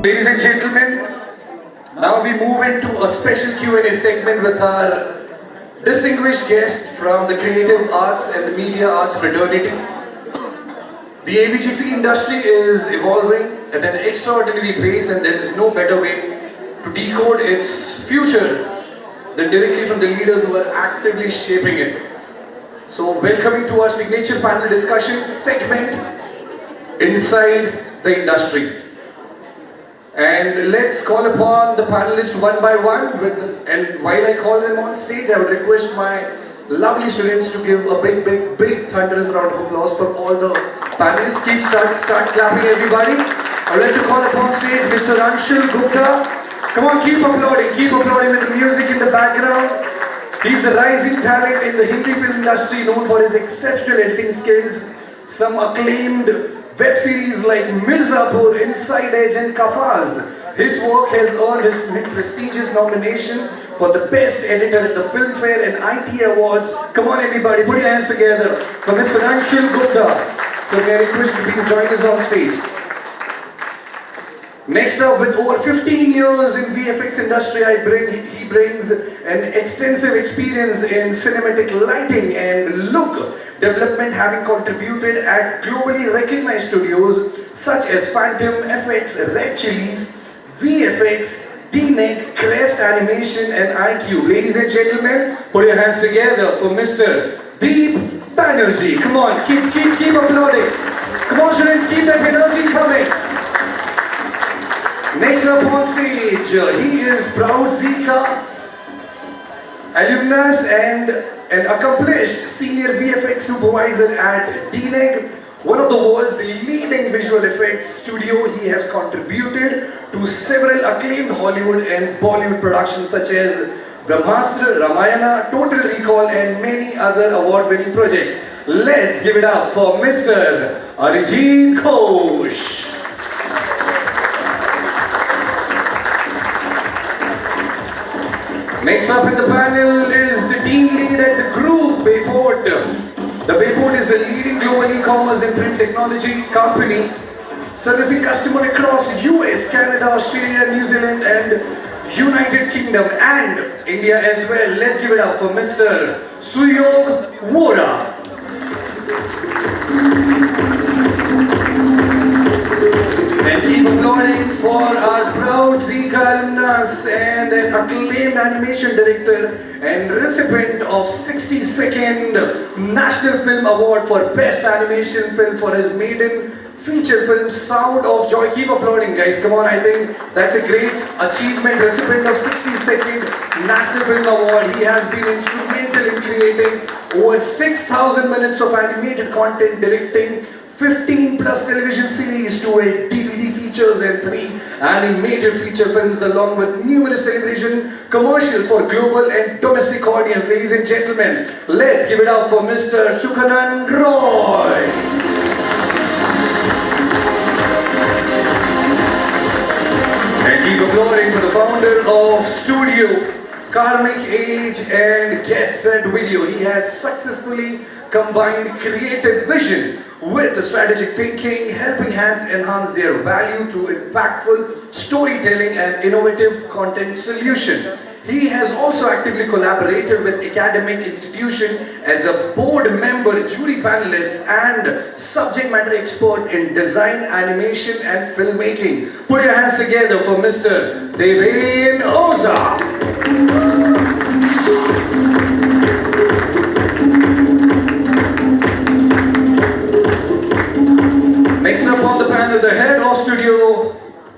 Ladies and gentlemen, now we move into a special Q&A segment with our distinguished guest from the creative arts and the media arts fraternity. The AVGC industry is evolving at an extraordinary pace, and there is no better way to decode its future than directly from the leaders who are actively shaping it. So, welcoming to our signature panel discussion segment, Inside the Industry. And let's call upon the panelists one by one. And while I call them on stage, I would request my lovely students to give a big thunderous round of applause for all the panelists. Start clapping, everybody. I would like to call upon stage Mr. Anshul Gupta. Come on, keep applauding with the music in the background. He's a rising talent in the Hindi film industry, known for his exceptional editing skills. Some acclaimed web series like Mirzapur, Inside Edge and Kafas. His work has earned his prestigious nomination for the Best Editor at the Filmfare and IT Awards. Come on everybody, put your hands together for Mr. Anshul Gupta. So may I request you please join us on stage. Next up, with over 15 years in VFX industry, he brings an extensive experience in cinematic lighting and look development, having contributed at globally recognized studios such as Phantom, FX, Red Chillies, VFX, DNEG, Crest Animation and IQ. Ladies and gentlemen, put your hands together for Mr. Banerjee. Come on, keep applauding. Come on students, keep that energy coming. Next up on stage, he is proud ZICA alumnus and an accomplished senior VFX supervisor at DNEG, one of the world's leading visual effects studio. He has contributed to several acclaimed Hollywood and Bollywood productions such as Brahmāstra, Ramayana, Total Recall and many other award-winning projects. Let's give it up for Mr. Arijit Ghosh. Next up in the panel is the team lead at the group, Bayport. The Bayport is a leading global e-commerce and print technology company servicing customers across US, Canada, Australia, New Zealand and United Kingdom and India as well. Let's give it up for Mr. Suyog Vora. And keep applauding for our proud ZICA alumnus and an acclaimed animation director and recipient of 62nd National Film Award for Best Animation Film for his maiden feature film Sound of Joy. Keep applauding guys, come on, I think that's a great achievement. Recipient of 62nd National Film Award. He has been instrumental in creating over 6,000 minutes of animated content, directing 15 plus television series, 2 DVD features and 3 animated feature films along with numerous television commercials for global and domestic audience. Ladies and gentlemen, let's give it up for Mr. Sukhanand Roy. And keep applauding for the founder of Studio Karmic Age and Get Set Video. He has successfully combined creative vision with strategic thinking, helping hands enhance their value through impactful storytelling and innovative content solution. He has also actively collaborated with academic institutions as a board member, jury panelist and subject matter expert in design, animation and filmmaking. Put your hands together for Mr. Devin Oza. Next up on the panel, the head of studio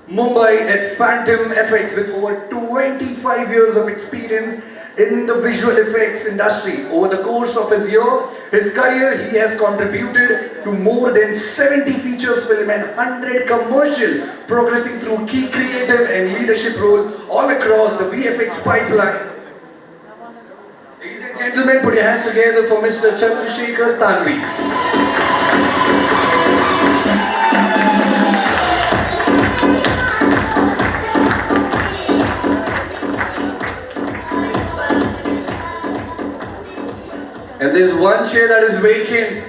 Mumbai at Phantom FX with over 25 years of experience in the visual effects industry. Over the course of his career, he has contributed to more than 70 features film and 100 commercial, progressing through key creative and leadership roles all across the VFX pipeline. Ladies and gentlemen, put your hands together for Mr. Chandrasekhar Tanvi. And there's one chair that is vacant.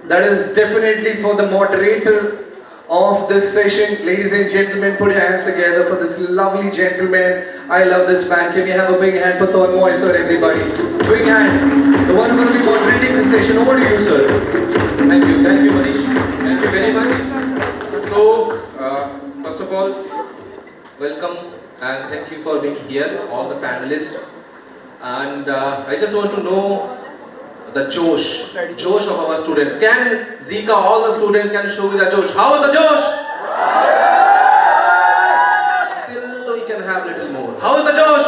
That is definitely for the moderator of this session. Ladies and gentlemen, put your hands together for this lovely gentleman. I love this man. Can you have a big hand for Tanmoy, sir, everybody? Big hand. The one who will be moderating this session. Over to you, sir. Thank you, Manish. Thank you very much. So, first of all, welcome and thank you for being here, all the panelists. And I just want to know the Josh of our students. Can ZICA, all the students can show me the Josh? How is the Josh? Still we can have little more. How is the Josh?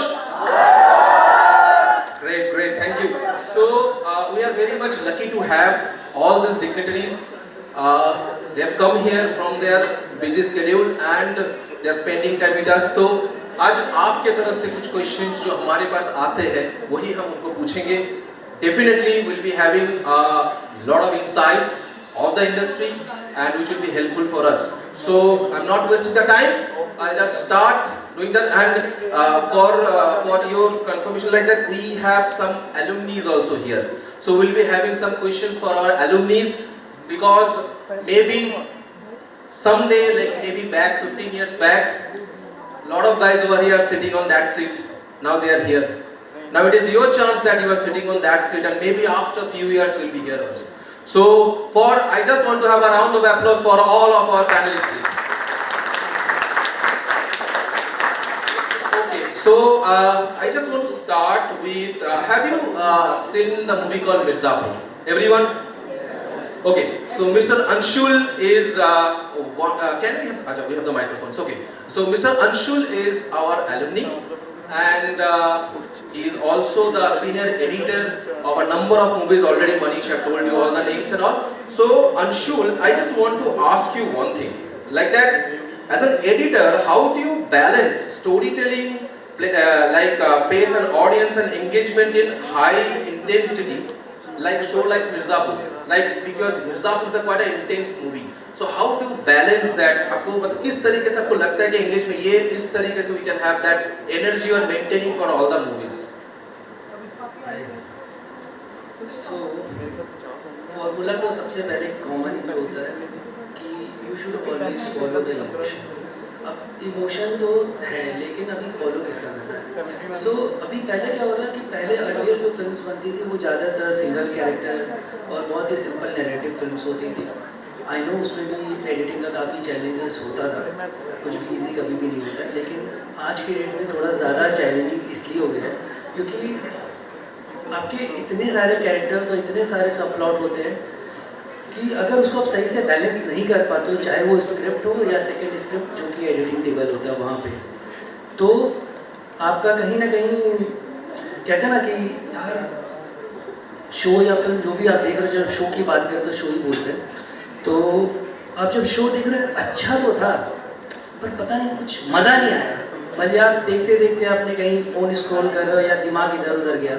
Great, thank you. So we are very much lucky to have all these dignitaries. They have come here from their busy schedule and they are spending time with us. तो आज आपके तरफ से कुछ questions जो हमारे पास आते हैं वही हम उनको पूछेंगे. Definitely we'll be having a lot of insights of the industry and which will be helpful for us. So I'm not wasting the time. I'll just start doing that. And for your confirmation like that, we have some alumni also here. So we'll be having some questions for our alumni because maybe someday, like maybe back 15 years back, a lot of guys over here are sitting on that seat. Now they are here. Now it is your chance that you are sitting on that seat and maybe after a few years you will be here also. So I just want to have a round of applause for all of our panelists, please. Okay, so I just want to start with, have you seen the movie called Mirzapur? Everyone? Okay, so Mr. Anshul is, we have the microphones, okay. So Mr. Anshul is our alumni. And he is also the senior editor of a number of movies already. Manish have told you all the names and all. So Anshul, I just want to ask you one thing. Like that, as an editor, how do you balance storytelling, pace and audience and engagement in high intensity, like show like Mirzapur? Like because Mirzapur is a quite an intense movie. So how do you balance that? आपको मतलब किस तरीके से आपको लगता है कि English में ये इस तरीके से we can have that energy or maintaining for all the movies? So formula तो सबसे पहले कॉमन होता है कि you should always follow the emotion. अब इमोशन तो है लेकिन अभी फॉलो किसका करना है? So अभी पहले क्या होता है कि पहले अर्लियर जो फिल्म्स बनती थी वो ज़्यादातर सिंगल कैरेक्टर और बहुत ही सिंपल नैरेटिव फिल्म्स होती थी. आई नो उसमें भी एडिटिंग का काफ़ी चैलेंजेस होता था, कुछ भी इजी कभी भी नहीं होता है, लेकिन आज के डेट में थोड़ा ज़्यादा चैलेंजिंग इसलिए हो गया है क्योंकि आपके इतने सारे कैरेक्टर्स और इतने सारे सब प्लॉट होते हैं कि अगर उसको आप सही से बैलेंस नहीं कर पाते हो, चाहे वो स्क्रिप्ट हो या सेकेंड स्क्रिप्ट जो कि एडिटिंग टेबल होता है वहाँ पे, तो आपका कहीं ना कहीं कहते हैं ना कि यार शो या फिल्म जो भी आप देख रहे हो, जब शो की बात करें तो शो ही बोलते हैं, तो आप जब शो देख रहे हैं अच्छा तो था पर पता नहीं कुछ मज़ा नहीं आया. मतलब आप देखते देखते आपने कहीं फ़ोन स्क्रॉल कर रहे हो या दिमाग इधर उधर गया.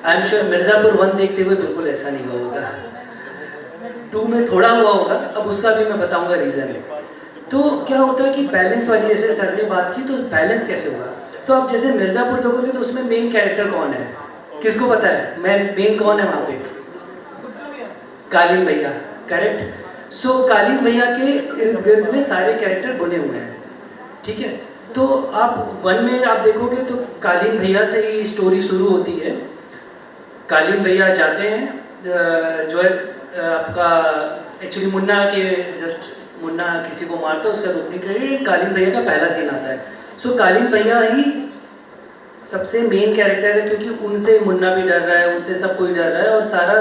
आई एम श्योर मिर्ज़ापुर 1 देखते हुए बिल्कुल ऐसा नहीं हुआ होगा. 2 में थोड़ा हुआ होगा, अब उसका भी मैं बताऊंगा रीज़न. तो क्या होता है कि बैलेंस वाली जैसे सर ने बात की, तो बैलेंस कैसे होगा? तो आप जैसे मिर्ज़ापुर देखोगे तो उसमें मेन कैरेक्टर कौन है? किसको पता है मेन कौन है वहाँ पे? कालीन भैया, करेक्ट. सो कालीन भैया के इर्द गिर्द में सारे कैरेक्टर बने हुए हैं, ठीक है. तो आप 1 में आप देखोगे तो कालीन भैया से ही स्टोरी शुरू होती है. कालीन भैया जाते हैं जो है आपका एक्चुअली मुन्ना के जस्ट मुन्ना किसी को मारता है, उसका ओपनिंग क्रेडिट कालीन भैया का पहला सीन आता है. सो कालीन भैया ही सबसे मेन कैरेक्टर है क्योंकि उनसे मुन्ना भी डर रहा है, उनसे सब कोई डर रहा है और सारा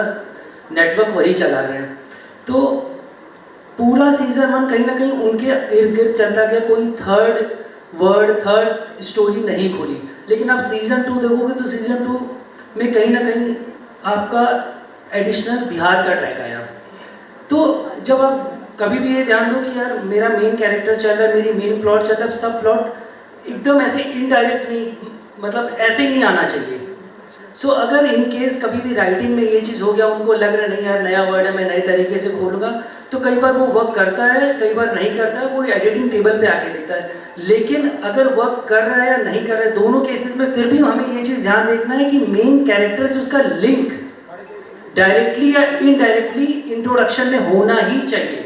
नेटवर्क वही चला रहे हैं. तो पूरा सीजन 1 कहीं ना कहीं उनके इर्द गिर्द चलता गया, कोई थर्ड स्टोरी नहीं खुली. लेकिन आप सीजन 2 देखोगे तो सीजन 2 में कहीं ना कहीं आपका एडिशनल बिहार का ट्रैक आया. तो जब आप कभी भी ये ध्यान दो कि यार मेरा मेन कैरेक्टर चल रहा है, मेरी मेन प्लॉट चल रहा है, सब प्लॉट एकदम ऐसे इनडायरेक्ट नहीं, मतलब ऐसे ही नहीं आना चाहिए. सो अगर इन केस कभी भी राइटिंग में ये चीज़ हो गया, उनको लग रहा है नहीं यार नया वर्ड है मैं नए तरीके से खोलूँगा, तो कई बार वो वर्क करता है, कई बार नहीं करता है, वो एडिटिंग टेबल पे आके दिखता है. लेकिन अगर वर्क कर रहा है या नहीं कर रहा है, दोनों केसेस में फिर भी हमें ये चीज़ ध्यान देखना है कि मेन कैरेक्टर से उसका लिंक डायरेक्टली या इनडायरेक्टली इंट्रोडक्शन में होना ही चाहिए.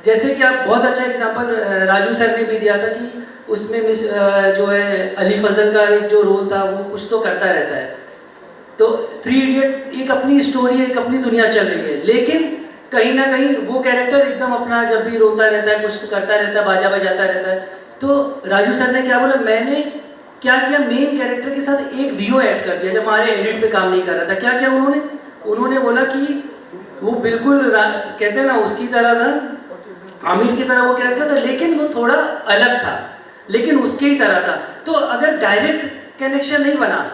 जैसे कि आप बहुत अच्छा एग्जांपल राजू सर ने भी दिया था कि उसमें जो है अली फजल का एक जो रोल था वो कुछ तो करता रहता है। तो थ्री इडियट एक अपनी स्टोरी है, एक अपनी दुनिया चल रही है, लेकिन कहीं ना कहीं वो कैरेक्टर एकदम अपना जब भी रोता रहता है, कुछ करता रहता है, बाजा बजाता रहता है। तो राजू सर ने क्या बोला, मैंने क्या किया, मेन कैरेक्टर के साथ एक वीओ ऐड कर दिया जब हमारे एडिट पे काम नहीं कर रहा था। क्या किया उन्होंने बोला कि वो बिल्कुल कहते हैं ना उसकी तरह था, आमिर की तरह वो कैरेक्टर था, लेकिन वो थोड़ा अलग था, लेकिन उसके ही तरह था। तो अगर डायरेक्ट कनेक्शन नहीं बना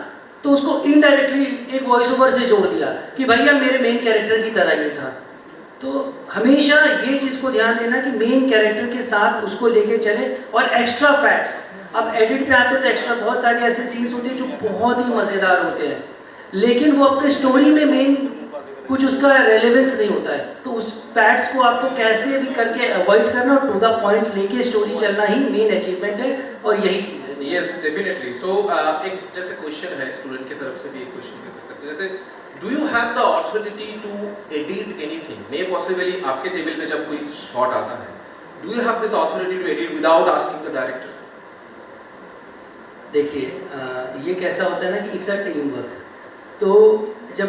तो उसको इनडायरेक्टली एक वॉइस ओवर से जोड़ दिया कि भैया मेरे मेन कैरेक्टर की तरह ये था। तो हमेशा ये चीज़ को ध्यान देना कि मेन कैरेक्टर के साथ उसको लेके चले। और एक्स्ट्रा फैक्ट्स, अब एडिट पे आते तो एक्स्ट्रा बहुत सारे ऐसे सीन्स होते हैं जो बहुत ही मज़ेदार होते हैं, लेकिन वो आपके स्टोरी में मेन कुछ उसका रेलेवेंस नहीं होता है। तो उस फैक्ट्स को आपको कैसे भी करके अवॉइड करना और टू द पॉइंट लेके स्टोरी चलना ही मेन अचीवमेंट है, और यही चीज़ है। Yes definitely. सो एक जैसे क्वेश्चन है स्टूडेंट की तरफ से भी एक क्वेश्चन कर सकते हैं, जैसे do you have the authority to edit anything? May possibly आपके टेबल पे जब कोई शॉट आता है, do you have this authority to edit without asking the director? देखिए ये कैसा होता है ना कि इट्स अ टीम वर्क। तो जब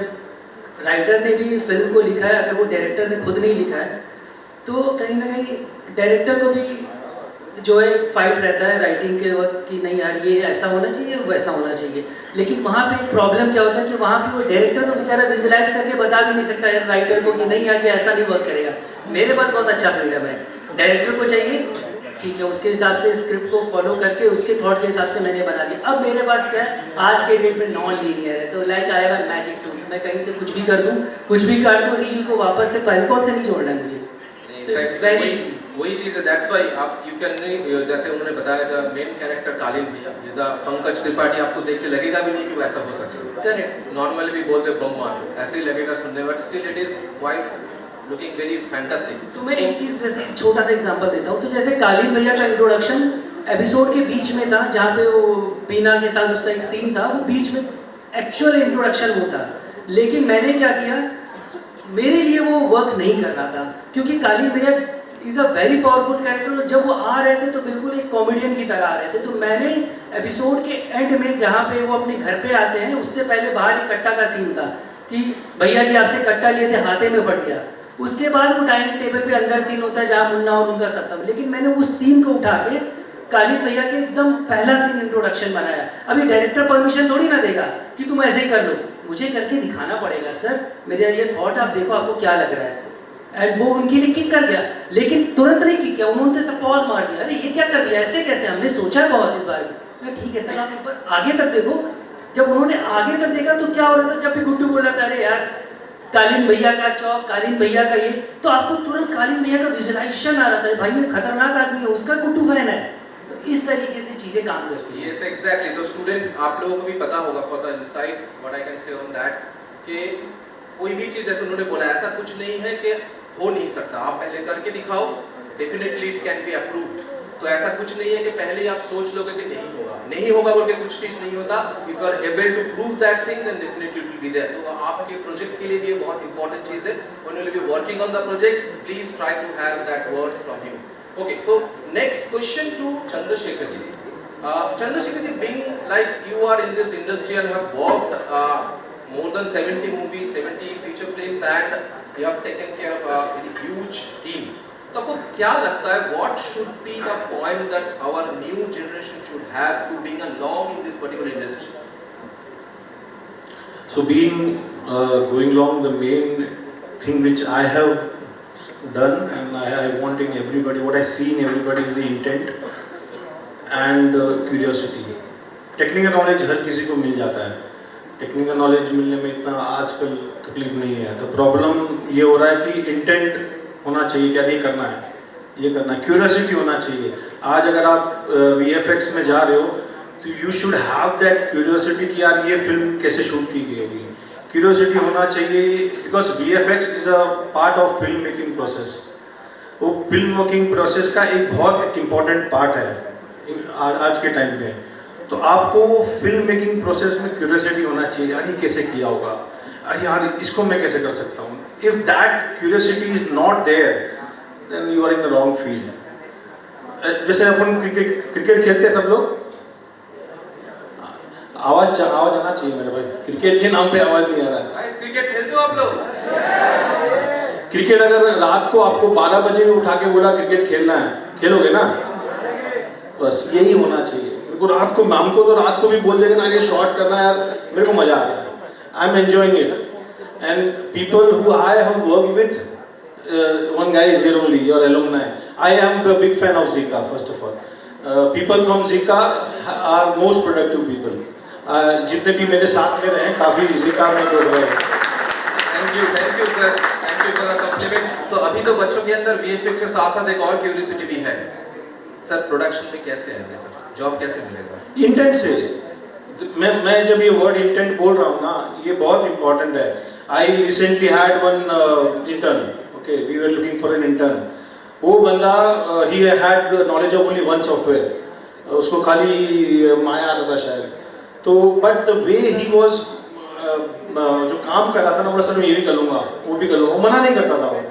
राइटर ने भी फिल्म को लिखा है, अगर वो डायरेक्टर ने खुद नहीं लिखा है तो कहीं ना कहीं डायरेक्टर को भी जो है फाइट रहता है राइटिंग के वक्त कि नहीं यार ये ऐसा होना चाहिए, वैसा होना चाहिए। लेकिन वहाँ पे एक प्रॉब्लम क्या होता है कि वहाँ पे वो डायरेक्टर तो बेचारा विजुलाइज करके बता भी नहीं सकता यार राइटर को कि नहीं यार ये ऐसा नहीं वर्क करेगा। मेरे पास बहुत अच्छा फ्रीडम है, डायरेक्टर को चाहिए ठीक है, उसके हिसाब से स्क्रिप्ट को फॉलो करके उसके थॉट के हिसाब से मैंने बना दिया। अब मेरे पास क्या है, आज के डेट में नॉन लीनियर है, तो like I have magic tools, मैं कहीं से कुछ भी कर दूँ, कुछ भी कर दूँ, रील को वापस से फाइल कॉल से नहीं जोड़ना है मुझे। So it's very easy. वही चीज़ है, दैट्स वाई आप यू कैन नहीं, जैसे उन्होंने बताया था मेन कैरेक्टर कालीन भैया, जैसा पंकज त्रिपाठी आपको देख के लगेगा भी नहीं कि वैसा हो सकता है। करेक्ट। नॉर्मली भी बोलते ब्रह्मास्त्र, ऐसे ही लगेगा सुनने, but still it is quite looking very fantastic. तो मैं एक चीज़ जैसे छोटा सा एग्जांपल देता हूँ। तो जैसे कालीन भैया का इंट्रोडक्शन एपिसोड के बीच में था, जहाँ पे वो बीना के साथ उसका एक सीन था, वो बीच में एक्चुअल इंट्रोडक्शन वो था। लेकिन मैंने क्या किया, मेरे लिए वो वर्क नहीं कर रहा था, क्योंकि कालीन भैया is a very powerful character, और जब वो आ रहे थे तो बिल्कुल एक कॉमेडियन की तरह आ रहे थे। तो मैंने एपिसोड के एंड में जहाँ पे वो अपने घर पे आते हैं, उससे पहले बाहर एक कट्टा का सीन था कि भैया जी आपसे कट्टा लिए थे, हाथे में फट गया। उसके बाद वो डाइनिंग टेबल पे अंदर सीन होता है जहाँ मुन्ना और उनका सत्तम, लेकिन मैंने उस सीन को उठा के कालीन भैया के एकदम पहला सीन इंट्रोडक्शन बनाया। अभी डायरेक्टर परमिशन थोड़ी ना देगा कि तुम ऐसे ही कर लो, मुझे करके दिखाना पड़ेगा, सर मेरा ये थॉट आप देखो आपको क्या लग रहा है। एंड वो उनके लिए किक कर गया, लेकिन तुरंत नहीं किक किया, उन्होंने तो सब पॉज मार दिया, अरे ये क्या कर दिया, ऐसे कैसे, हमने सोचा बहुत इस बारे में। ठीक है सर आप एक बार आगे तक देखो। जब उन्होंने आगे तक देखा तो क्या हो रहा था, जब भी गुड्डू बोला था अरे यार कालीन भैया का चौक, कालीन भैया का ये, तो आपको तुरंत कालीन भैया का विजुलाइजेशन आ रहा था, भाई ये खतरनाक आदमी है, उसका गुड्डू फैन है। तो इस तरीके से चीज़ें काम करती हैं। Yes exactly. तो स्टूडेंट आप लोगों को भी पता होगा, for the insight what I can say on that, कि कोई भी चीज़ जैसे उन्होंने बोला ऐसा कुछ नहीं है कि हो नहीं सकता, आप पहले करके दिखाओ, definitely it can be approved. तो ऐसा कुछ नहीं है कि पहले ही आप सोच लोगे कि नहीं होगा, नहीं होगा बोल के कुछ चीज़ नहीं होता। If you are able to prove that thing then definitely it will be there. तो आपके प्रोजेक्ट के लिए भी ये बहुत इंपॉर्टेंट चीज़ है, when you will be working on the projects please try to have that words from him. Okay, so next question to Chandrasekhar ji. Chandrasekhar ji, being like you are in this industry and have worked more than 70 movies, 70 feature films, and you have taken care of a very huge team. तो आपको क्या लगता है, what should be the point that our new generation should have to being along in this particular industry? So being going along, the main thing which I have done and I wanting everybody, what I see in everybody is the intent and curiosity. Technical knowledge हर किसी को मिल जाता है, technical knowledge मिलने में इतना आजकल तकलीफ नहीं है। तो प्रॉब्लम ये हो रहा है कि इंटेंट होना चाहिए, क्या ये करना है, ये करना है, क्यूरियोसिटी होना चाहिए। आज अगर आप VFX में जा रहे हो तो you should have that curiosity कि यार ये फिल्म कैसे शूट की गई होगी, क्यूरियोसिटी होना चाहिए, because VFX is a part of film making process. वो फिल्म मेकिंग प्रोसेस का एक बहुत इम्पॉर्टेंट पार्ट है आज के टाइम पे। तो आपको फिल्म मेकिंग प्रोसेस में क्यूरियोसिटी होना चाहिए, यार ये कैसे किया होगा, अरे यार इसको मैं कैसे कर सकता हूँ। If that curiosity is not there then you are in the wrong field. जैसे अपन क्रिकेट खेलते हैं सब लोग, आवाज आना चाहिए मेरे भाई, क्रिकेट के नाम पे आवाज नहीं आ रहा है। क्रिकेट खेलते हो आप लोग? क्रिकेट अगर रात को आपको 12 बजे भी उठा के बोला क्रिकेट खेलना है, खेलोगे ना? बस यही होना चाहिए। मेरे को रात को, हमको तो रात को भी बोल देंगे ना ये शॉट करना है यार, मेरे को मजा आ रहा है, I am enjoying it. And people who I have worked with, one guy is here only, your alumni. I am a big fan of ZICA, first of all. People from ZICA are most productive people. जितने भी मेरे साथ में रहे काफ़ी ZICA में जुड़ रहे हैं। Thank you sir, thank you for the compliment. तो अभी तो बच्चों के अंदर VFX के साथ साथ एक और क्यूरियोसिटी भी है सर, प्रोडक्शन में कैसे आएंगे सर, जॉब कैसे मिलेगा? इंटेंट से, मैं जब ये वर्ड इंटेंट बोल रहा हूँ ना, ये बहुत इंपॉर्टेंट है। I recently had one intern, okay, we were looking for an intern. वो बंदा he had knowledge of only one software, उसको खाली माया आता था शायद, तो but the way he was जो काम कर रहा था ना, बोला सर मैं ये भी कर लूँगा, वो भी कर लूँगा, वो मना नहीं करता था वो।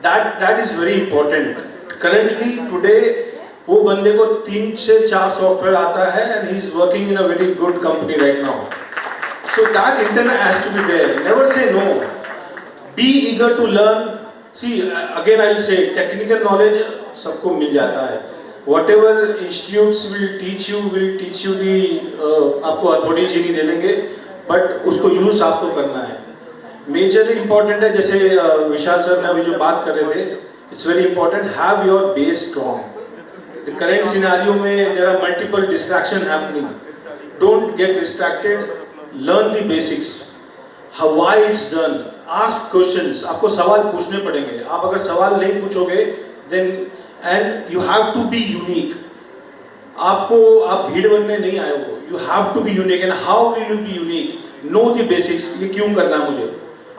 that is very important. Currently today वो बंदे को 3 से 4 सॉफ्टवेयर आता है and he is working in a very good company right now. So that intent has to be there. Never say no. Be eager to learn. See, again I'll say, technical knowledge सबको मिल जाता है. Whatever institutes will teach you the आपको हथौड़ी चीनी दे देंगे, but उसको use आपको करना है. मेजरली इम्पॉर्टेंट है, जैसे विशाल सर ने अभी जो बात कर रहे थे, it's very important, have your base strong. The current scenario में there are multiple distraction happening. Don't get distracted, learn the basics, how why it's done, ask questions. आपको सवाल पूछने पड़ेंगे. आप अगर सवाल नहीं पूछोगे then, and you have to be unique. आप भीड़ बनने नहीं आए हो. You have to be unique. And how will you be unique? Know the basics. ये क्यों करना है मुझे?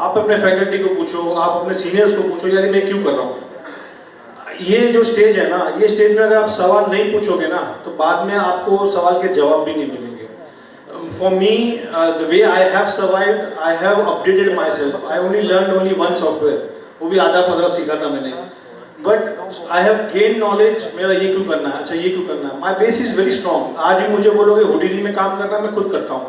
आप अपने फैकल्टी को पूछो, आप अपने सीनियर्स को पूछो, यार मैं क्यों कर रहा हूँ. ये जो स्टेज है ना, ये स्टेज में अगर आप सवाल नहीं पूछोगे ना, तो बाद में आपको सवाल के जवाब भी नहीं मिलेंगे. For me, the way I have survived, I have updated myself. I learned only one software. वो भी आधा 15 सीखा था मैंने. But I have gained knowledge. मेरा ये क्यों करना है, अच्छा ये क्यों करना है. My base is very strong. आज भी मुझे बोलोगे हुडीनी में काम करना, मैं खुद करता हूँ.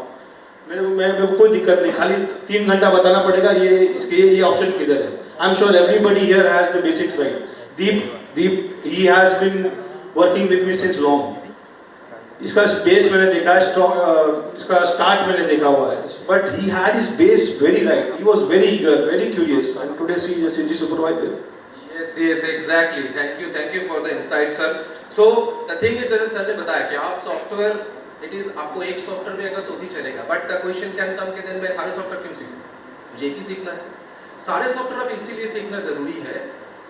मेरे को कोई दिक्कत नहीं. खाली 3 घंटा बताना पड़ेगा ये ऑप्शन किधर है. I'm sure everybody here has the basics right. Deep, he has been working with me since long. इसका बेस मैंने देखा है, इसका स्टार्ट मैंने देखा हुआ है, but he had his base very right. He was very eager, very curious, and today she is CG supervisor. Yes, exactly. Thank you for the insight, sir. So the thing is, जैसे sir ने बताया कि आप software, it is आपको एक software भी अगर तो भी चलेगा, but the question can come कि दिन मैं सारे सॉफ्टवेयर क्यों सीखूं, मुझे एक ही सीखना है. सारे सॉफ्टवेयर आप इसीलिए सीखना जरूरी है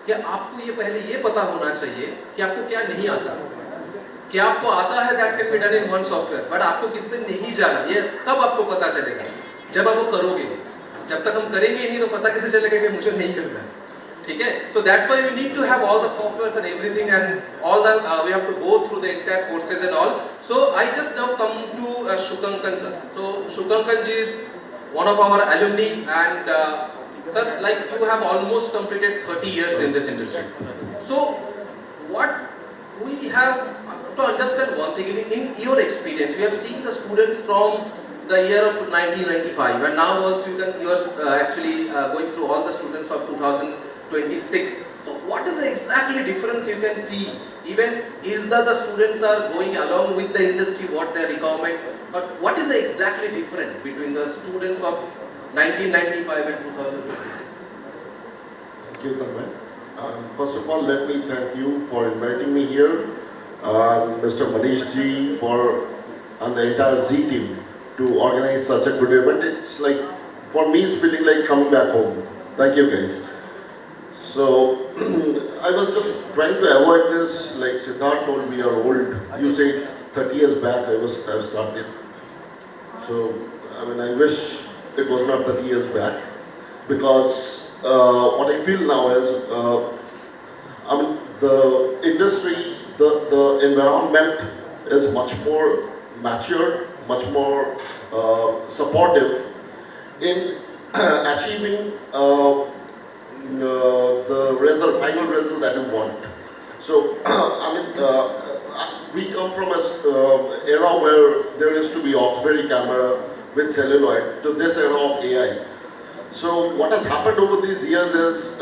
कि आपको ये पहले ये पता होना चाहिए कि आपको क्या नहीं आता. कि आपको आता है that can be done in one software, but आपको किस में नहीं जाना, ये कब आपको पता चलेगा, जब आप वो करोगे. जब तक हम करेंगे ही नहीं तो पता कैसे चलेगा कि मुझे नहीं करना है. ठीक है. So that's why we need to have all the softwares and everything and all the we have to go through the entire courses and all. So I just now come to Shukankan sir. So Shukankan ji is one of our alumni and sir, like you have almost completed 30 years in this industry. So what we have to understand one thing, in your experience, we have seen the students from the year of 1995, and now also you are actually going through all the students from 2026. So what is the exactly difference you can see? Even is that the students are going along with the industry, what their requirement, but what is the exactly different between the students of 1995 and 2026? Thank you, Tanmay. First of all, let me thank you for inviting me here. Mr. Banerjee and the entire Z team to organize such a good event. It's like, for me, it's feeling like coming back home. Thank you, guys. So I was just trying to avoid this. Like Siddharth told, we are old. You said 30 years back I started. So I mean, I wish it was not 30 years back, because what I feel now is, I mean, the industry, the environment is much more mature, much more supportive in achieving the is a final result that you want. So, I mean, we come from an era where there used to be auxiliary camera with celluloid to this era of AI. So what has happened over these years is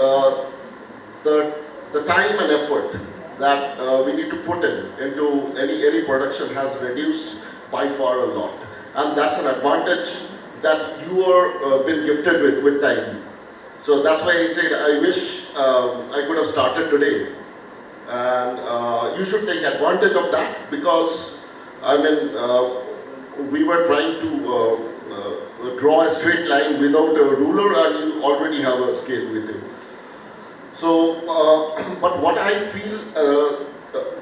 the time and effort that we need to put into any production has reduced by far a lot. And that's an advantage that you are been gifted with time. So that's why I said I wish I could have started today. And you should take advantage of that, because I mean we were trying to draw a straight line without a ruler, and you already have a scale with you. So, but what I feel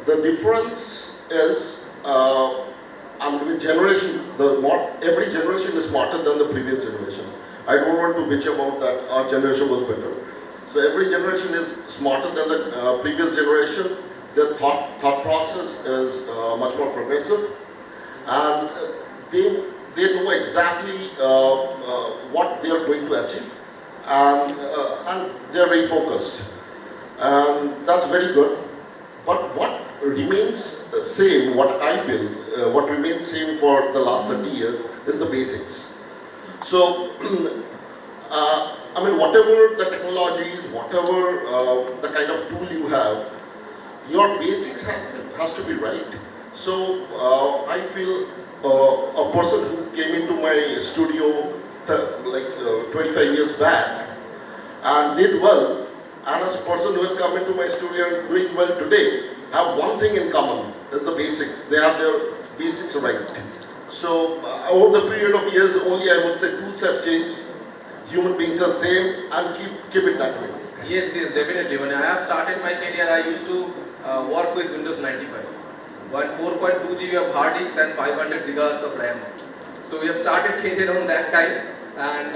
the difference is, I mean, with generation, every generation is smarter than the previous generation. I don't want to bitch about that our generation was better. So every generation is smarter than the previous generation. Their thought process is much more progressive, and they know exactly what they are going to achieve, and they are very focused, and that's very good. But what remains same, what I feel, what remains same for the last 30 years is the basics. So, I mean, whatever the technologies, whatever the kind of tool you have, your basics has to be right. So, I feel a person who came into my studio like 25 years back and did well, and as a person who has come into my studio and doing well today, have one thing in common, is the basics. They have their basics right. So over the period of years, only I would say tools have changed, human beings are same, and keep it that way. Yes, definitely. When I have started my career, I used to work with Windows 95. 4.2 GB of hard disks and 500 gigahertz of RAM. So we have started career on that time. And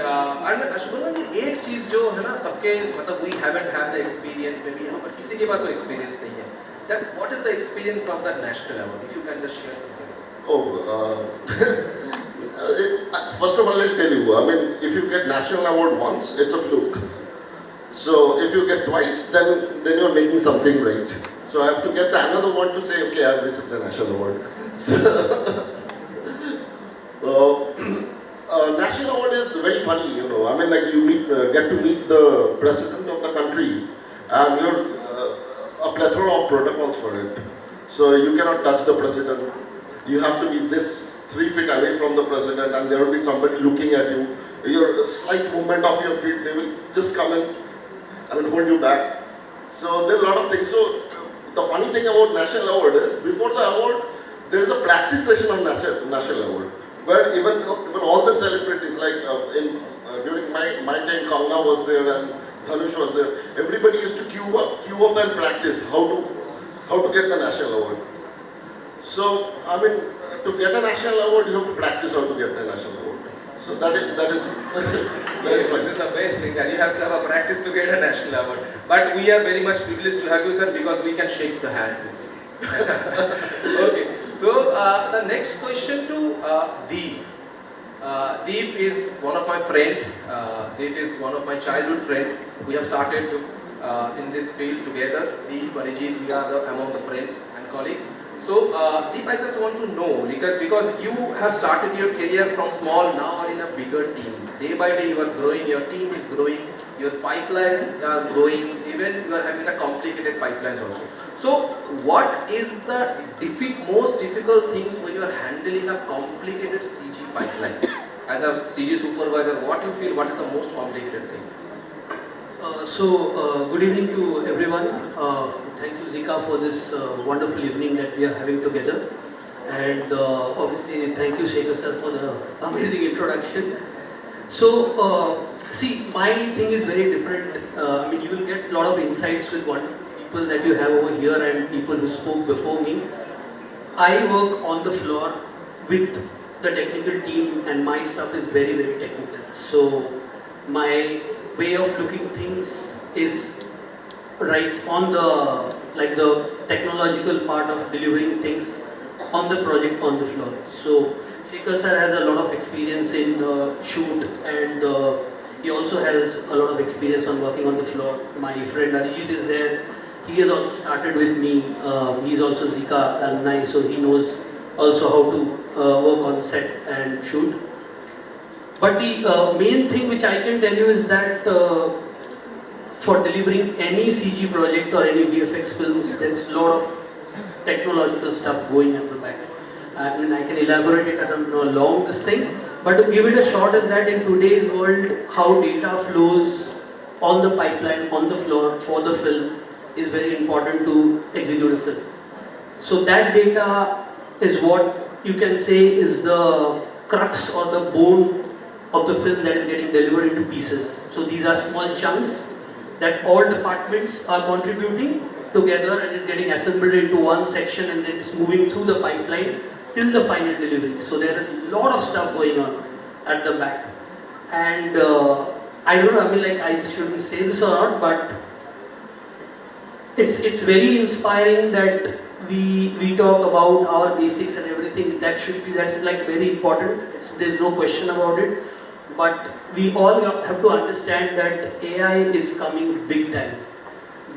Shubham ji एक चीज जो है ना सबके मतलब we haven't had the experience, maybe यहाँ पर किसी के पास वो experience नहीं है. That what is the experience of that national award? If you can just share something. Oh, first of all, I'll tell you. I mean, if you get national award once, it's a fluke. So if you get twice, then you're making something right. So I have to get another one to say, okay, I've received the national award. So, national award is very funny, you know. I mean, like you get to meet the president of the country, and you're a plethora of protocols for it. So you cannot touch the president. You have to be this 3 feet away from the president, and there will be somebody looking at you. Your slight movement of your feet, they will just come in and hold you back. So there are a lot of things. So the funny thing about national award is, before the award, there is a practice session of national award, where even all the celebrities, like during my time, Kangna was there and Dhanush was there. Everybody used to queue up and practice how to get the national award. So I mean, to get a national award, you have to practice how to get a national award. So that is This is the best thing, that you have to have a practice to get a national award. But we are very much privileged to have you, sir, because we can shake the hands with you. Okay. So the next question to Deep. Deep is one of my friend. Deep is one of my childhood friend. We have started in this field together. Deep, Arijit, we are among the friends and colleagues. So Deep, I just want to know, because you have started your career from small, now are in a bigger team. Day by day you are growing, your team is growing, your pipeline is growing, even you are having a complicated pipelines also. So what is the most difficult things when you are handling a complicated CG pipeline? As a CG supervisor, what you feel, what is the most complicated thing? Good evening to everyone. Thank you, Zika, for this wonderful evening that we are having together. And obviously, thank you, Shekhar sir, for the amazing introduction. So, see, my thing is very different. I mean, you will get a lot of insights with people that you have over here and people who spoke before me. I work on the floor with the technical team, and my stuff is very, very technical. So, my way of looking things is right on the technological part of delivering things on the project on the floor. So Shekhar sir has a lot of experience in shoot and He also has a lot of experience on working on the floor. My friend Arijit is there. He has also started with me. He is also ZICA alumni, so he knows also how to work on set and shoot. But the main thing which I can tell you is that for delivering any CG project or any VFX films, there's a lot of technological stuff going at the back. I mean, I can elaborate it, I don't know long this thing, but to give it a shot is that in today's world, how data flows on the pipeline, on the floor for the film is very important to execute a film. So that data is what you can say is the crux or the bone of the film that is getting delivered into pieces. So these are small chunks that all departments are contributing together and is getting assembled into one section and then it's moving through the pipeline till the final delivery. So there is a lot of stuff going on at the back. And I don't know, I mean, like, I shouldn't say this or not, but it's very inspiring that we talk about our basics and everything. That's like very important. There's no question about it. But we all have to understand that AI is coming big time.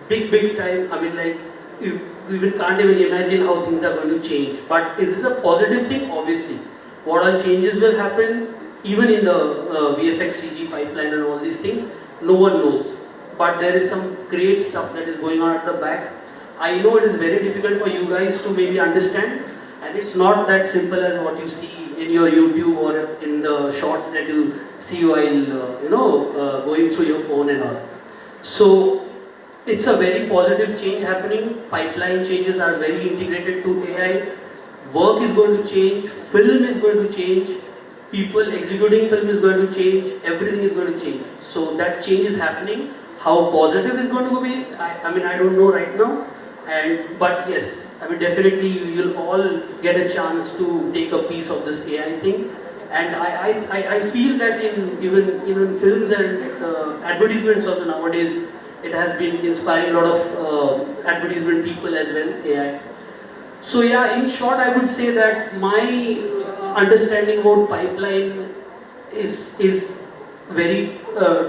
Big time. I mean, like, you even can't even imagine how things are going to change. But is this a positive thing? Obviously. What all changes will happen, even in the VFX CG pipeline and all these things, no one knows. But there is some great stuff that is going on at the back. I know it is very difficult for you guys to maybe understand, and it's not that simple as what you see in your YouTube or in the shorts that you see while going through your phone and all. So it's a very positive change happening. Pipeline changes are very integrated to AI. Work is going to change. Film is going to change. People executing film is going to change. Everything is going to change. So that change is happening. How positive is going to be, I mean, I don't know right now. But yes, I mean, definitely you'll all get a chance to take a piece of this AI thing. And I feel that in even films and advertisements also nowadays, it has been inspiring a lot of advertisement people as well, AI. So yeah, in short, I would say that my understanding about pipeline is very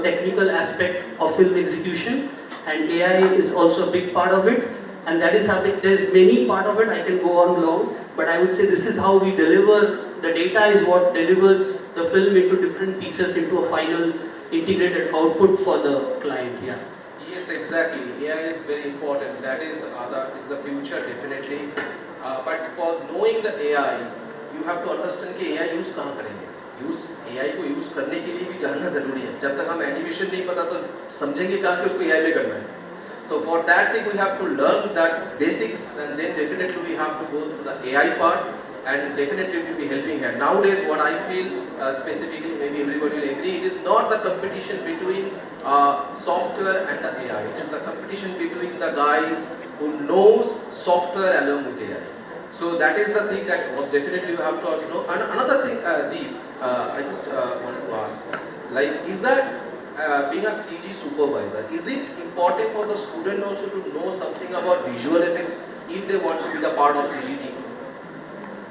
technical aspect of film execution, and AI is also a big part of it. And that is happening. There's many part of it. I can go on long, but I would say this is how we deliver. The data is what delivers the film into different pieces into a final integrated output for the client. Yeah. Yes, exactly. AI is very important. That is the future definitely. But for knowing the AI, you have to understand कि AI use कहाँ करेंगे. AI को use करने के लिए भी जानना जरूरी है. जब तक हम एनिमेशन नहीं पता तो समझेंगे कहाँ कि उसको AI में करना है. So for that thing we have to learn that basics, and then definitely we have to go through the AI part, and definitely it will be helping here. Nowadays what I feel specifically, maybe everybody will agree, it is not the competition between software and the AI. It is the competition between the guys who knows software along with AI. So that is the thing that definitely you have to also know. And another thing, Deep, I just want to ask, like, is that being a CG supervisor, is it important for the student also to know something about visual effects if they want to be the part of CG team?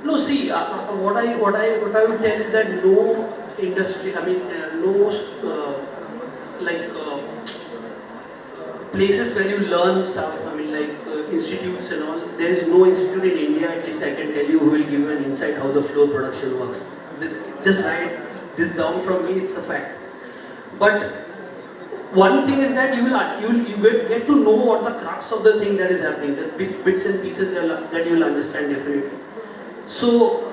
No, see, what I would tell is that no industry, I mean, places where you learn stuff, I mean, like institutes and all. There is no institute in India, at least I can tell you, who will give you an insight how the floor production works. Just write this down from me, it's a fact. But one thing is that you will get to know what the crux of the thing that is happening, the bits and pieces that you will understand definitely. So,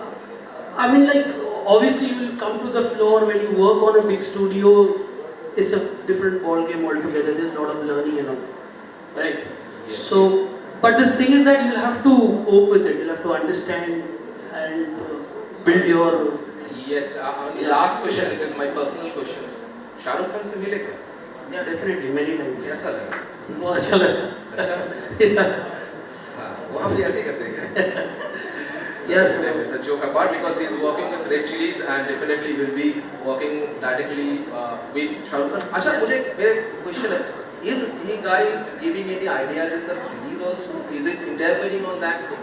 I mean, like, obviously you will come to the floor when you work on a big studio. It's a different ball game altogether. There's a lot of learning and all, right? Yes, so, yes. But the thing is that you'll have to cope with it. You'll have to understand and build your. Yes. Last question. It is my personal questions. Shah Rukh Khan से मिले क्या? Yeah, definitely, many times. कैसा लगा? बहुत अच्छा लगा. अच्छा. हाँ, वो हम ऐसे ही करते हैं क्या? Yes. It's a joke apart, because he is working with Red Chillies and definitely will be working directly with Shah Rukh Khan. अच्छा, मुझे मेरे question है, is he guys giving any ideas in the 3Ds also? Is it interfering on that thing?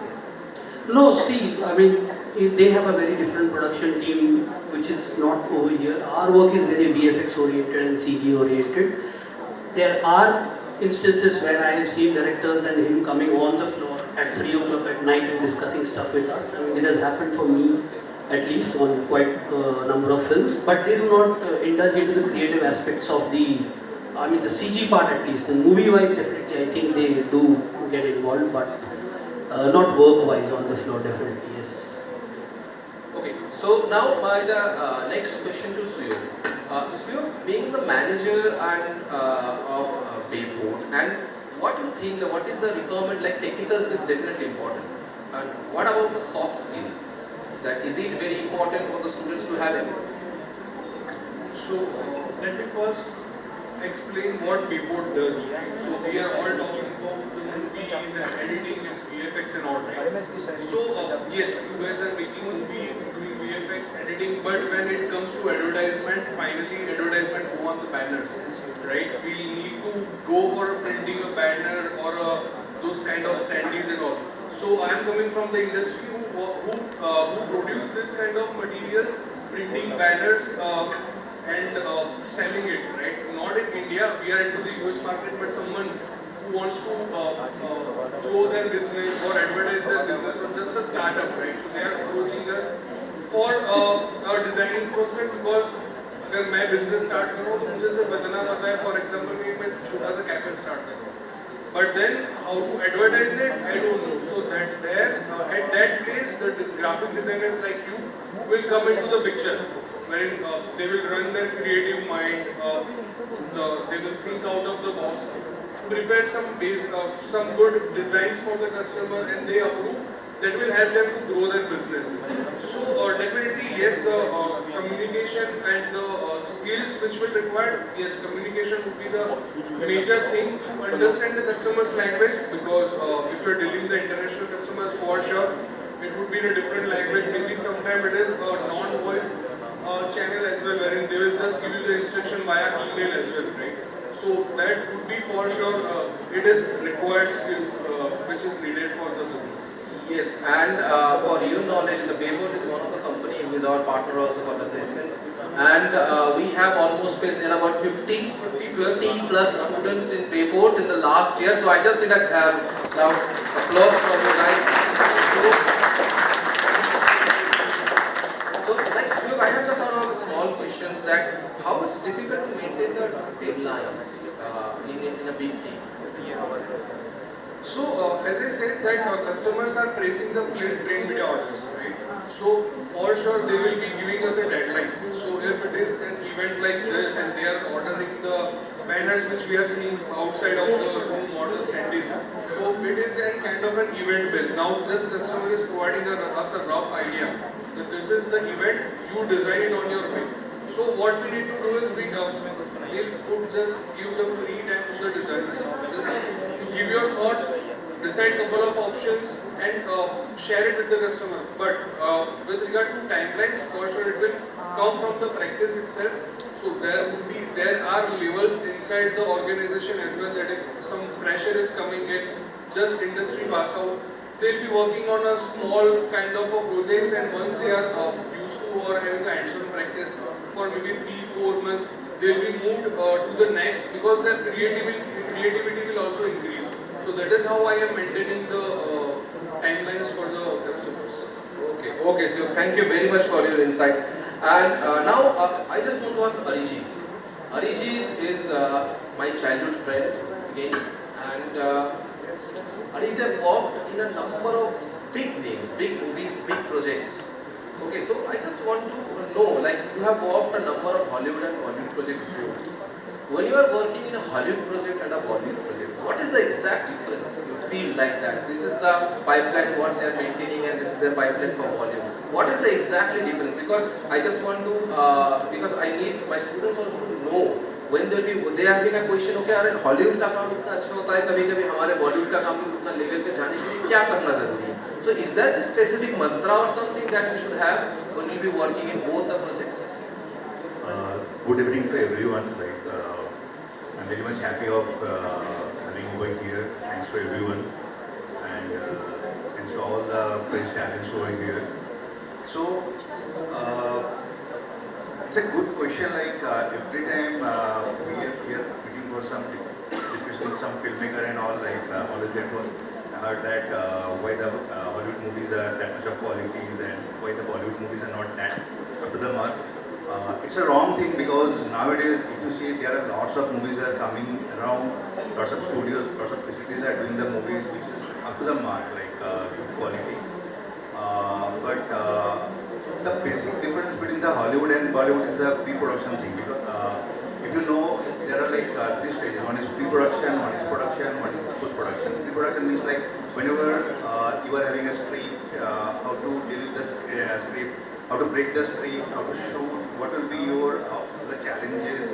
No, see, I mean, they have a very different production team which is not over here. Our work is very VFX oriented and CG oriented. There are instances where I have seen directors and him coming on the floor at 3 o'clock at night and discussing stuff with us. I mean, it has happened for me at least on quite a number of films, but they do not indulge into the creative aspects of the, I mean, the CG part at least. The movie-wise, definitely, I think they do get involved, but not work-wise on the floor, definitely, yes. Okay, so now by the next question to Suyog. Suyog, being the manager and of Bayport, and what do you think, what is the requirement, like technical skills definitely important, and what about the soft skill? That is it very important for the students to have it? So let me first explain what Bayport does. So we are all talking about the movies and editing and VFX and all, right? So yes, you guys are making movies, doing VFX, editing, but when it comes to advertisement, finally advertisement go on the banners, right? We need to go for printing a banner or those kind of standees and all. So I am coming from the industry who produce this kind of materials, printing banners and selling it, right? Not in India, we are into the US market, but someone who wants to grow their business or advertise their business or just a startup, right? So they are approaching us for a designing prospect because अगर मैं business start करूँ तो मुझे सिर्फ इतना पता है, for example मैं छोटा सा cafe start करूँ. But then how to advertise it, I don't know. So that there, at that place, the graphic designers like you will come into the picture, wherein they will run their creative mind, they will think out of the box, prepare some some good designs for the customer, and they approve. That will help them to grow their business. So definitely yes, the communication and the skills which will require, yes, communication would be the major thing to understand the customer's language, because if you're dealing with the international customers, for sure it would be in a different language. Maybe sometimes it is a non-voice channel as well, wherein they will just give you the instruction via email as well, right? So that would be for sure, it is required skill which is needed for the business. Yes, and for your knowledge, the Bayport is one of the company who is our partner also for the placements, and we have almost placed in about 50 plus students in Bayport in the last year. So I just did a loud applause from you guys. So like, look, I have just one of the small questions, that how it's difficult to maintain the deadlines in a big team. So, as I said, that customers are placing the print media orders, right? So, for sure, they will be giving us a deadline. So, if it is an event like this and they are ordering the banners which we are seeing outside of the room model standees, so it is a kind of an event based. Now, just customer is providing us a rough idea that this is the event, you design it on your way. So, what we need to do is we would just give the free time to the designers. Just give your thoughts, decide a couple of options, and share it with the customer. But with regard to timelines, for sure it will come from the practice itself. So there are levels inside the organization as well, that if some fresher is coming in, just industry pass out, they'll be working on a small kind of a projects, and once they are used to or having a hands-on practice for maybe 3-4 months, they'll be moved to the next, because their creativity will also increase. So that is how I am maintaining the timelines for the customers. Okay, so thank you very much for your insight. And now I just want to ask Arijit. Arijit is my childhood friend again, and Arijit have worked in a number of big names, big movies, big projects. Okay, so I just want to know, like, you have worked a number of Hollywood and Bollywood projects both. When you are working in a Hollywood project and a Bollywood project, what is the exact difference you feel like that? This is the pipeline what they are maintaining and this is their pipeline for Bollywood. What is the exactly difference? Because I just want to, because I need my students also to know when they are having a question, okay, अरे Hollywood का काम इतना अच्छा होता है, कभी-कभी हमारे Bollywood का काम भी उतना लेवल पे जाने के लिए क्या करना जरूरी है? So is there a specific mantra or something that you should have when you be working in both the projects? Good evening to everyone. I'm very much happy of having over here. Thanks to everyone, and thanks to to all the Crest talents over here. So, it's a good question. Like every time we are meeting for some discussion with some filmmaker and all, like always get one. I heard that why the Hollywood movies are that much of qualities and why the Bollywood movies are not that up to the mark. It's a wrong thing because nowadays, if you see, there are lots of movies that are coming around, lots of studios, lots of facilities are doing the movies which is up to the mark, like good quality. But the basic difference between the Hollywood and Bollywood is the pre-production thing. Because if you know, there are like three stages. One is pre-production, one is production, one is post-production. Pre-production means like whenever you are having a script, how to deal with the script, how to break the script, how to shoot, what will be your the challenges,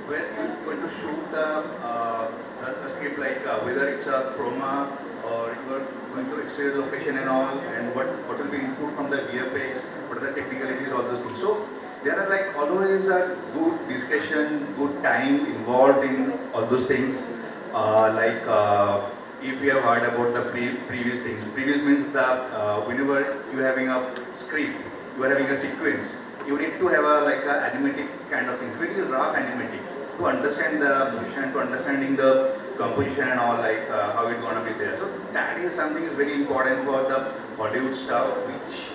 where you're going to shoot the script, like whether it's a chroma or you are going to exterior location and all, and what will be input from the VFX, what are the technicalities, all those things. So there are like always a good discussion, good time involved in all those things. If you have heard about the previous things, previous means the whenever you are having a script, you are having a sequence, you need to have a like a animatic kind of thing, very rough animatic, to understand the motion, to understanding the composition and all, like how it's gonna be there. So that is something is very important for the Hollywood stuff, which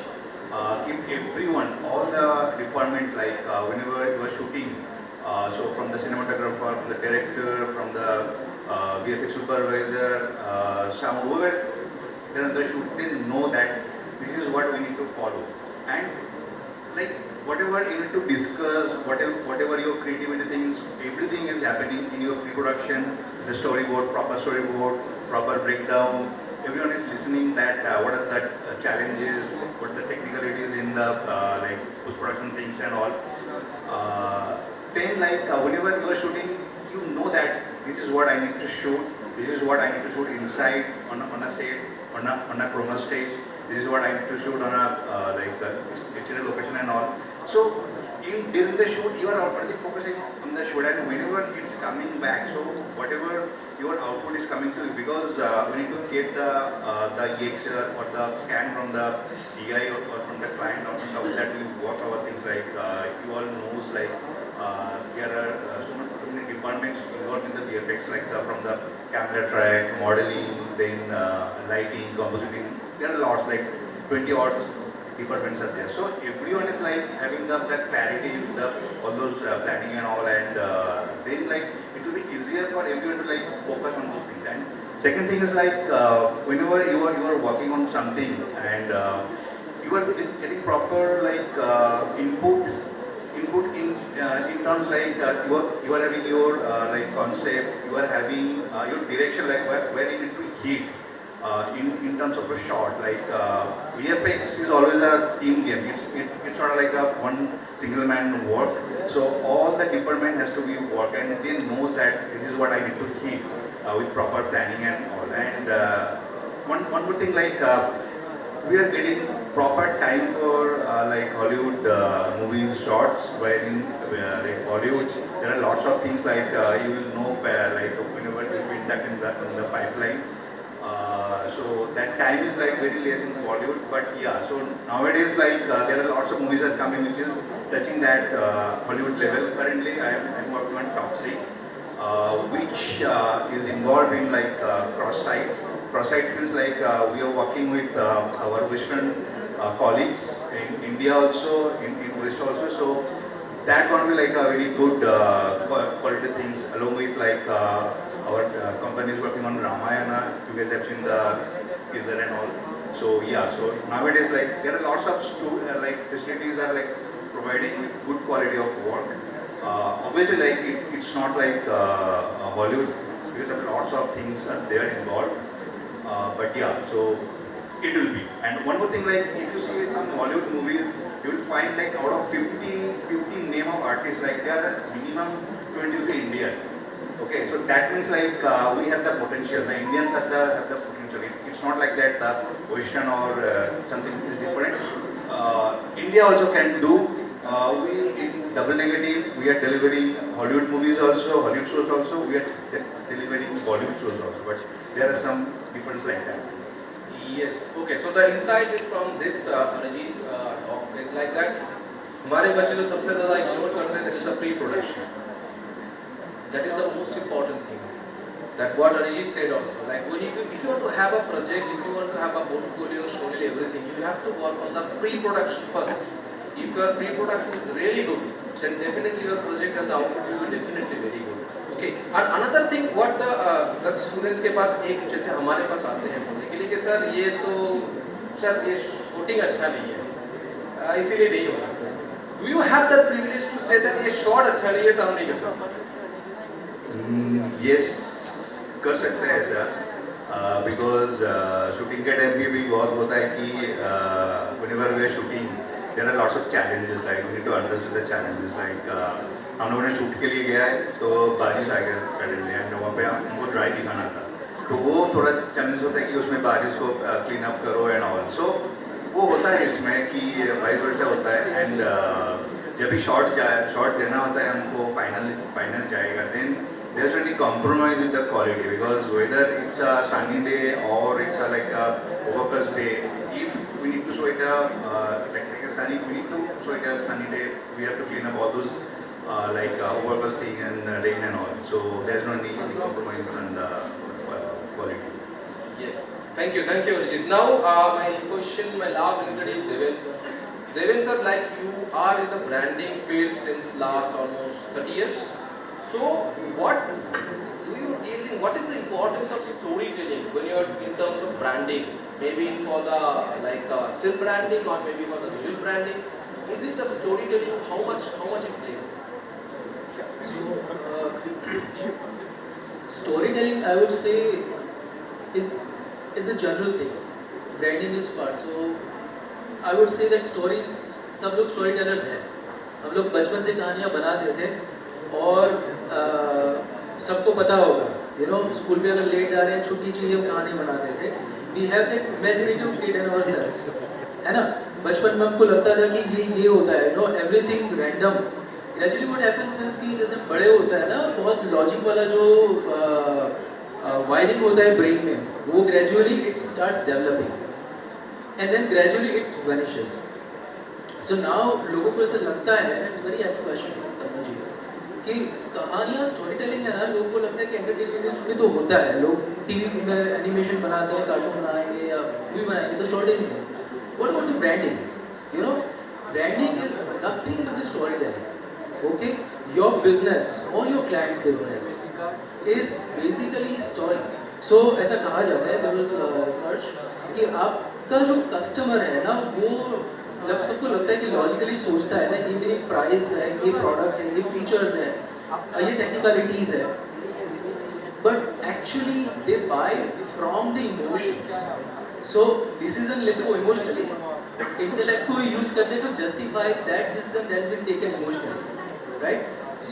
keep everyone, all the department, like whenever you are shooting, so from the cinematographer, from the director, from the VFX supervisor, sound, whoever they're on the shoot, they know that this is what we need to follow. And like whatever you need to discuss, whatever your creativity things, everything is happening in your pre-production, the storyboard, proper breakdown. Everyone is listening that what are the challenges, what are the technicalities in the like post-production things and all. Then like whenever you are shooting, you know that this is what I need to shoot, this is what I need to shoot inside on a set, on a chroma stage, this is what I need to shoot on a like exterior location and all. So during the shoot, you are already focusing on the shoot, and whenever it's coming back, so whatever your output is coming to you, because we need to get the EXR or the scan from the DI or from the client, or from that we work our things, like you all knows, like there are so many departments involved in the VFX, like from the camera track, modeling, then lighting, compositing. There are lots, like 20 odd departments are there. So everyone is like having the clarity, all those planning and all, and then like it will be easier for everyone to like focus on those things. And second thing is like whenever you are working on something and you are getting proper like input in terms like you are having your like concept, you are having your direction, like where you need to hit. In terms of a shot, like VFX is always a team game. It's sort of like a one single man work. So all the department has to be work, and they knows that this is what I need to hit with proper planning and all. And one good thing, like we are getting proper time for like Hollywood movies shots, wherein like Hollywood there are lots of things like you will know like whenever you will induct in the pipeline. So that time is like very less in Bollywood, but yeah, so nowadays like there are lots of movies are coming which is touching that Hollywood level. Currently I'm working on Toxic, which is involved in like cross sites. Cross sites means like we are working with our Western colleagues in India also, in West also, so that going to be like a very good quality things, along with like our company is working on Ramayana. You guys have seen the teaser and all. So yeah, so nowadays like there are lots of like facilities are like providing with good quality of work. Obviously, like it's not like Hollywood, because of lots of things are there involved. But yeah, so it will be. And one more thing, like if you see some Hollywood movies, you will find like out of 50 name of artists, like there are minimum 20 will be Indian. Okay, so that means like we have the potential. The Indians have the potential. It's not like that the Western or something is different. India also can do. We in double negative, we are delivering Hollywood movies also, Hollywood shows also. We are delivering Bollywood shows also. But there are some difference like that. Yes. Okay. So the insight is from this Arijit talk is like that. हमारे बच्चे जो सबसे ज़्यादा ignore करते हैं, this is the pre-production. That is the most important thing. That what Arijit said also. Like when if you want to have a project, if you want to have a portfolio, showing everything, you have to work on the pre-production first. If your pre-production is really good, then definitely your project and the output will be definitely very good. Okay. And another thing, what the students के पास एक जैसे हमारे पास आते हैं बोलने के लिए कि सर ये तो सर ये शूटिंग अच्छा नहीं है, इसीलिए नहीं हो सकता. Do you have that privilege to say that ये शॉट अच्छा नहीं है तो हम नहीं कर सकते? Yes, कर सकते हैं ऐसा. Because shooting के टाइम भी बहुत होता है कि whenever we are shooting, there are lots of challenges. Like we need to understand the challenges. Like हम लोगों ने शूट के लिए गया है तो बारिश आ गया सडनली एंड वहाँ पे हमको ड्राई दिखाना था, तो वो थोड़ा चैलेंज होता है कि उसमें बारिश को क्लीन अप करो एंड ऑल. सो वो होता है इसमें कि वाइस वर्सा होता है. एंड जब भी शॉट देना होता है हमको फाइनल जाएगा, then there is any compromise with the quality, because whether it's a sunny day or it's a like a overcast day, if we need to show it like a sunny, we need to show it a sunny day, we have to clean up all those like overcast thing and rain and all. So there is no any compromise on the quality. Yes. Thank you, Arijit. Now my question, my last related is Deven sir. Deven sir, like you are in the branding field since last almost 30 years. So what do you really think, what is the importance of storytelling when you are in terms of branding? Maybe for the like still branding or maybe for the visual branding. Is it the storytelling? How much it plays? Storytelling, I would say, is a general thing. Branding is part. So I would say that story, सब लोग storytellers हैं. हम लोग बचपन से कहानियाँ बनाते थे और सबको पता होगा, स्कूल में अगर लेट जा रहे हैं, छुट्टी चाहिए, हम कहानी बनाते थे. We have that imaginative kid in ourselves, है ना. बचपन में हमको लगता था कि ये होता है, everything random. Gradually what happens is कि जैसे बड़े होता है ना, बहुत लॉजिक वाला जो वायरिंग होता है ब्रेन में, वो gradually it starts developing, and then gradually it vanishes. So now लोगों को ऐसा लगता है, it's very apt question कि कहानियाँ स्टोरी टेलिंग है ना, लोगों को लगता है कि एंटरटेनमेंट में तो होता है, लोग टीवी में एनिमेशन बनाते हैं, कार्टून बनाएंगे या मूवी बनाएंगे तो स्टोरी टेलिंग है. What about the branding? Branding is nothing with the story telling. Okay, your business और your clients business is basically story. So ऐसा कहा जाता है, देयर वाज रिसर्च कि आपका जो कस्टमर है ना, वो जब सबको लगता है कि लॉजिकली सोचता है ना, ये मेरी प्राइस है, ये प्रोडक्ट है, ये फीचर्स है, ये टेक्निकलिटीज है, but actually they buy from the emotions. So decision लेते वो इमोशनली, इंटेलेक्ट को यूज करते to justify that decision that has been taken emotionally, right.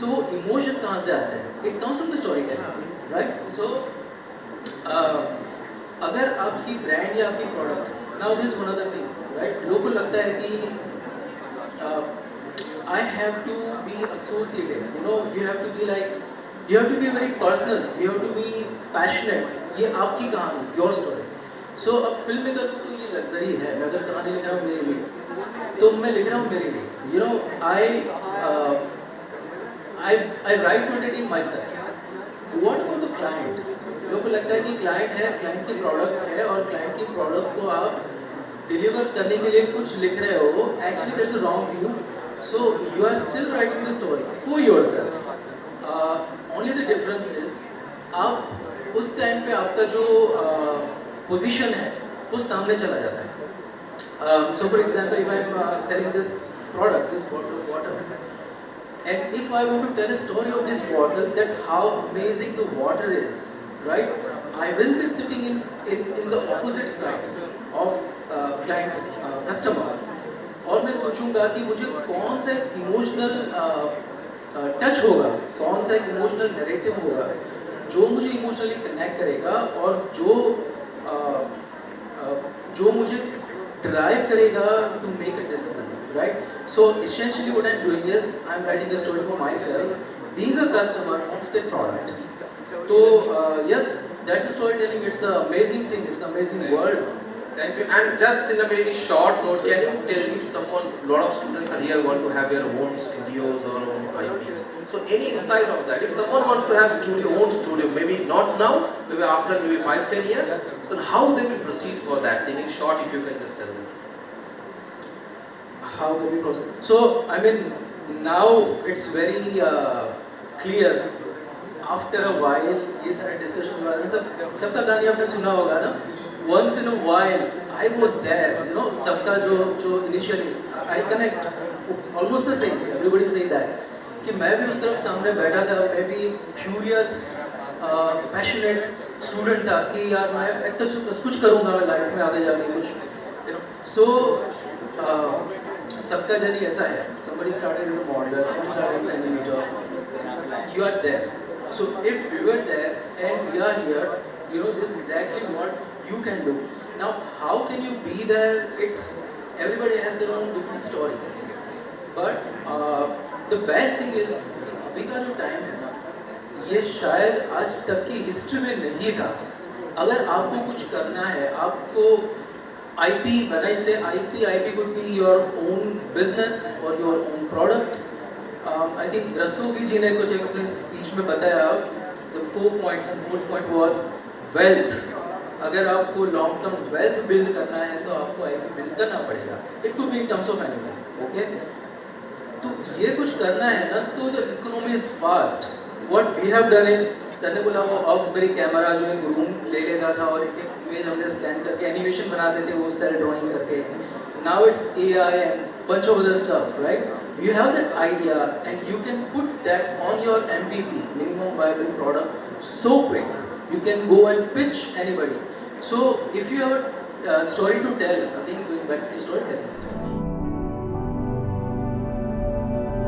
So emotion कहाँ से आता है? It comes from the story telling, right. So अगर आपकी ब्रांड या आपकी product, now this one other thing, right. लोगों को लगता है कि I have to be associated, you have to be like, you have to be very personal, you have to be passionate. ये आपकी कहानी, your story. So अब film maker को तो ये लग्जरी है, मैं अगर कहानी लिख रहा हूँ मेरे लिए, तो मैं लिख रहा हूँ मेरे लिए. I write to entertain myself. What about the client? लोगों को लगता है कि क्लाइंट है, क्लाइंट की प्रोडक्ट है और क्लाइंट की प्रोडक्ट को आप डिलीवर करने के लिए कुछ लिख रहे हो. Actually that's a wrong view. So you are still writing the story for yourself. Only the difference is आप उस टाइम पे आपका जो पोजीशन है वो सामने चला जाता है. So for example, if I am selling this product, this bottle of water, and if I want to tell a story of this bottle, that how amazing the water is, right, I will be sitting in the opposite side of client's customer, और मैं सोचूंगा कि मुझे कौन सा emotional touch होगा, कौन सा इमोशनल नैरेटिव होगा जो मुझे इमोशनली कनेक्ट करेगा और जो मुझे ड्राइव करेगा to make a decision, right. So essentially what I'm doing is I'm writing a story for myself, being a customer of the product. So yes, that's the storytelling. It's the amazing thing. It's an amazing world Thank you. And just in a very short note, can you tell if someone, lot of students are here want to have their own studios or own IPs. So any insight of that? If someone wants to have own studio, maybe not now, maybe after maybe 5-10 years, so how they will proceed for that thing? In short, if you can just tell them. How do we proceed? So, I mean, now it's very clear. After a while, ये सारे discussion हुआ है सबका कहानी आपने सुना होगा ना. Once in a while, I was there. You know, सबका जो initially I connect almost the same. Everybody say that. कि मैं भी उस तरफ सामने बैठा था. मैं भी curious, passionate student था कि यार मैं कुछ करूँगा मैं life में आगे जाके कुछ. You know, so सबका जर्नी ऐसा है. Somebody started as a modeler, somebody started as an animator. You are there. So if we were there and we are here, you know, this is exactly what you can do. Now, how can you be there? It's everybody has their own different story. But the best thing is अभी का जो time है ना, ये शायद आज तक की हिस्ट्री में नहीं था. अगर आपको कुछ करना है, आपको IP, when I say IP could be your own business or your own product. I think Rastogi ji ने कुछ एक अपने speech में बताया. The 4 points and 4th point was wealth. अगर आपको long term wealth build करना है तो आपको IP build करना पड़ेगा. It could be in terms of anything. Okay? तो ये कुछ करना है ना तो the economy is fast. What we have done is sir ने बोला वो ऑक्सबेरी कैमरा जो एक रूम ले लेता था और एक इमेज हमने स्कैन करके एनिमेशन बनाते थे वो सेल ड्राइंग करके. Now it's AI and bunch of other stuff, right? You have that idea and you can put that on your MVP, minimum viable product, so quick. You can go and pitch anybody. So if you have a story to tell, again going back to storytelling,